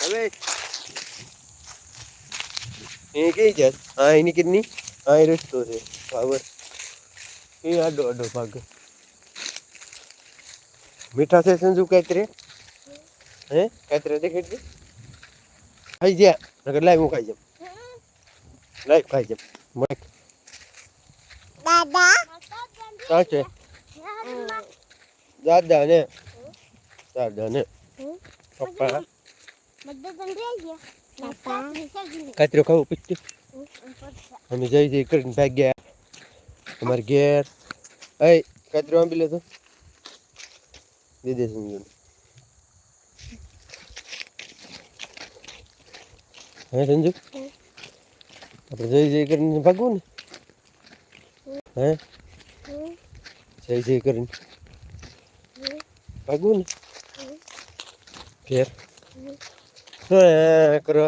હવે એ કઈ જાત આ એની કેટલી આ રસ્તો છે પાવર એ આડો આડો ભાગ મીઠા છે સંજુ કાતરે હે કાતરે દેખાડ દે ખાઈ જા નકર લાઈવ હું ખાઈ જામ લાઈવ ખાઈ જામ મત દાદા સાચે દાદા ને પપ્પા કાતરો ખાવું પૂછતી અમે જઈ કરીને ભાગ્યા અમારે ઘેર એ કાતરો આંબી લેતો દીદે સમજો હે સંજુ આપણે જઈ કરીને ભાગવું ને હે જઈ કરીને ભાગવું ને ઘેર શું કરો